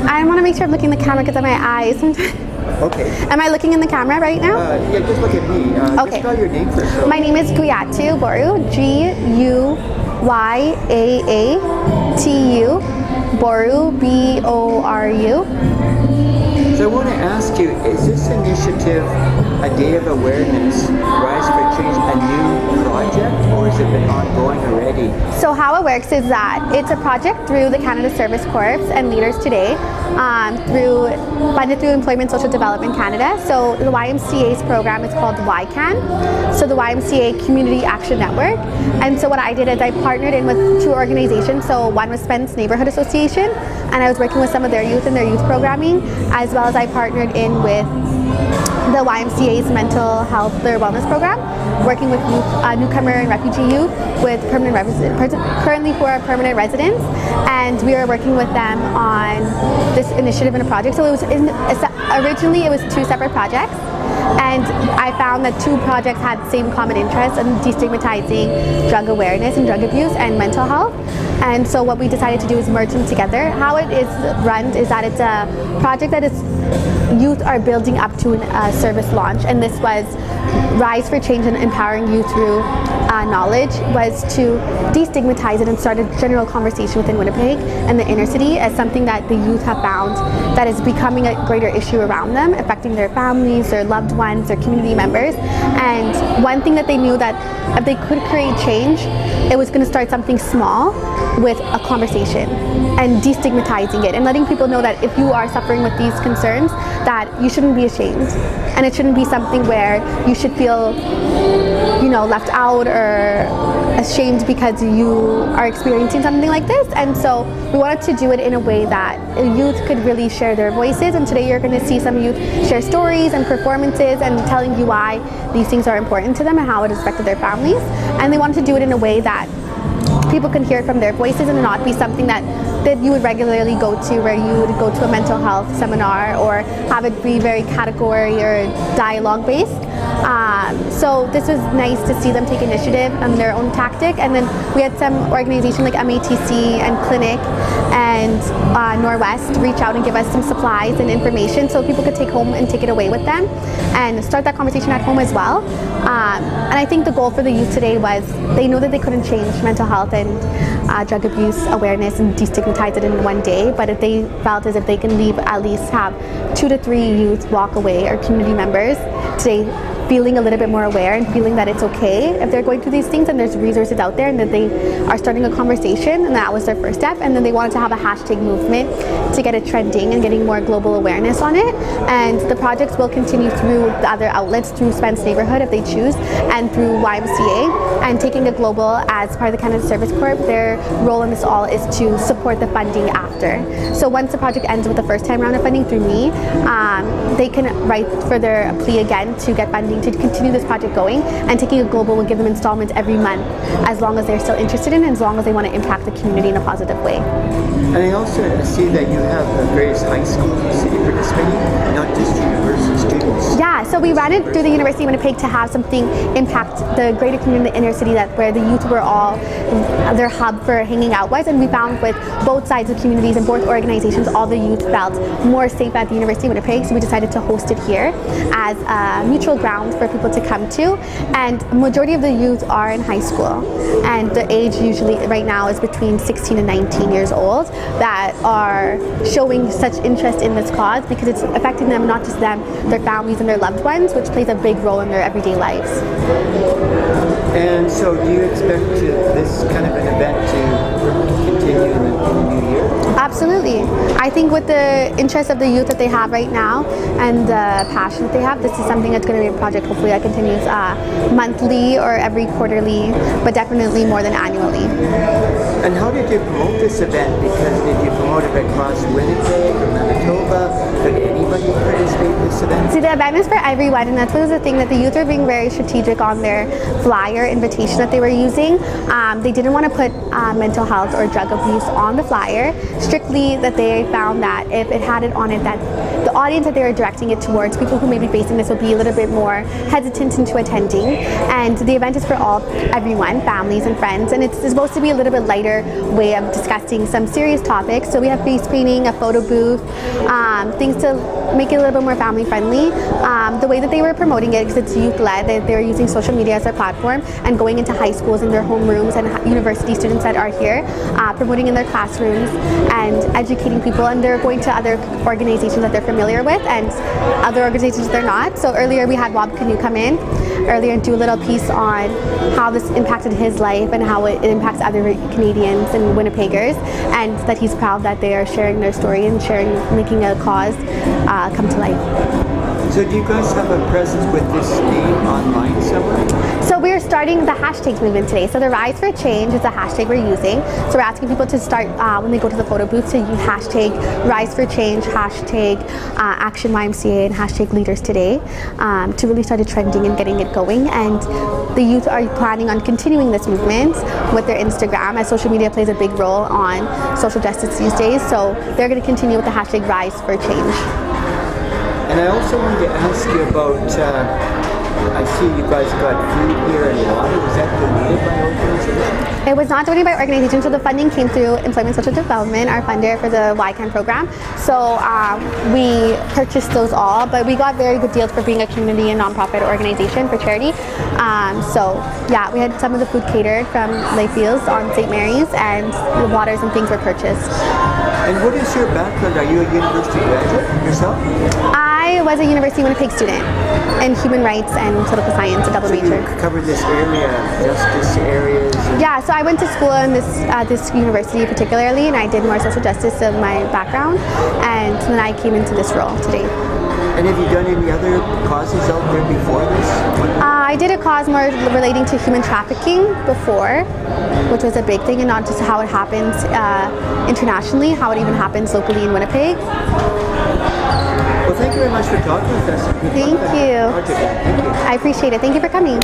I want to make sure I'm looking in the camera because of my eyes. Okay. Am I looking in the camera right now? Yeah, just look at me. Okay. Just spell your name first. So. My name is Guyatu Boru, Guyatu, Boru, Boru. So I want to ask you, is this initiative a day of awareness, Rise for Change, a new project, or has it been ongoing already? So how it works is that it's a project through the Canada Service Corps and Leaders Today, funded through Employment Social Development Canada. So the YMCA's program is called YCAN, so the YMCA Community Action Network. And so what I did is I partnered in with two organizations. So one was Spence Neighborhood Association, and I was working with some of their youth and their youth programming, as well as I partnered in with the YMCA's mental health, their wellness program, working with youth, newcomer and refugee youth with currently who are permanent residents, and we are working with them on this initiative and a project. So originally it was two separate projects, and I found that two projects had the same common interest in destigmatizing drug awareness and drug abuse and mental health. And so what we decided to do is merge them together. How it is run is that it's a project that is youth are building up to a service launch, and this was Rise for Change and Empowering Youth Through Knowledge, was to destigmatize it and start a general conversation within Winnipeg and the inner city as something that the youth have found that is becoming a greater issue around them, affecting their families, their loved ones, their community members. And one thing that they knew that if they could create change, it was going to start something small with a conversation and destigmatizing it and letting people know that if you are suffering with these concerns, that you shouldn't be ashamed, and it shouldn't be something where you should feel, left out or ashamed because you are experiencing something like this. And so we wanted to do it in a way that youth could really share their voices, and today you're going to see some youth share stories and performances and telling you why these things are important to them and how it has affected their families. And they wanted to do it in a way that people can hear it from their voices and not be something that you would regularly go to, where you would go to a mental health seminar or have it be very category or dialogue based. So this was nice to see them take initiative on their own tactic. And then we had some organizations like MATC and Clinic and Norwest reach out and give us some supplies and information so people could take home and take it away with them and start that conversation at home as well. And I think the goal for the youth today was they know that they couldn't change mental health and drug abuse awareness and destigmatize it in one day, but if they felt as if they can leave, at least have 2 to 3 youth walk away, or community members today, feeling a little bit more aware and feeling that it's okay if they're going through these things and there's resources out there, and that they are starting a conversation, and that was their first step. And then they wanted to have a hashtag movement to get it trending and getting more global awareness on it. And the projects will continue through the other outlets, through Spence Neighborhood if they choose, and through YMCA, and taking it global as part of the Canada Service Corps. Their role in this all is to support the funding after. So once the project ends with the first time round of funding through me, they can write for their plea again to get funding to continue this project going, and taking it global will give them installments every month as long as they're still interested in it, as long as they want to impact the community in a positive way. And I also see that you have various high schools in the city participating, not just university students. Yeah, so we ran it through the University of Winnipeg to have something impact the greater community in the inner city, that where the youth were all their hub for hanging out was. And we found with both sides of communities and both organizations, all the youth felt more safe at the University of Winnipeg, so we decided to host it here as a neutral ground for people to come to. And majority of the youth are in high school, and the age usually right now is between 16 and 19 years old, that are showing such interest in this cause because it's affecting them, not just them, their families and their loved ones, which plays a big role in their everyday lives. And so do you expect this kind of an event to continue in the new year? Absolutely. I think with the interest of the youth that they have right now and the passion that they have, this is something that's going to be a project hopefully that continues monthly or every quarterly, but definitely more than annually. And how did you promote this event? Because did you promote it across Winnipeg or Manitoba? Could anybody participate in this event? See, the event is for everyone, and that was the thing, that the youth are being very strategic on their flyer invitation that they were using. They didn't want to put mental health or drug abuse on the flyer, strictly that they found that if it had it on it, that the audience that they were directing it towards, people who may be facing this, would be a little bit more hesitant into attending. And the event is for everyone, families and friends, and it's supposed to be a little bit lighter way of discussing some serious topics. So we have face painting, a photo booth, things to make it a little bit more family friendly. The way that they were promoting it, because it's youth led, they were using social media as their platform and going into high schools and their homerooms and university students that are here, promoting in their classrooms and educating people, and they're going to other organizations that they're familiar with and other organizations they're not. So earlier we had Rob Canoe come in earlier and do a little piece on how this impacted his life and how it impacts other Canadians and Winnipeggers, and that he's proud that they are sharing their story and making a cause come to life. So do you guys have a presence with this name online somewhere? So we're starting the hashtag movement today. So the Rise for Change is a hashtag we're using. So we're asking people to start, when they go to the photo booth, to use hashtag Rise for Change, hashtag Action YMCA, and hashtag Leaders Today, to really start it trending and getting it going. And the youth are planning on continuing this movement with their Instagram, as social media plays a big role on social justice these days. So they're going to continue with the hashtag Rise for Change. And I also wanted to ask you about, I see you guys got food here and water. Was that donated by organization? It was not donated by organization, so the funding came through Employment Social Development, our funder for the YCAN program. So we purchased those all, but we got very good deals for being a community and nonprofit organization for charity. So yeah, we had some of the food catered from Layfields on St. Mary's, and the waters and things were purchased. And what is your background? Are you a university graduate yourself? I was a University of Winnipeg student in human rights and political science, a double major. You covered this area, justice areas. Yeah, so I went to school in this university particularly, and I did more social justice in my background, and then I came into this role today. And have you done any other causes out there before this? I did a cause more relating to human trafficking before, which was a big thing, and not just how it happens internationally, how it even happens locally in Winnipeg. Well, thank you very much for talking with us. Thank you. Thank you. I appreciate it. Thank you for coming.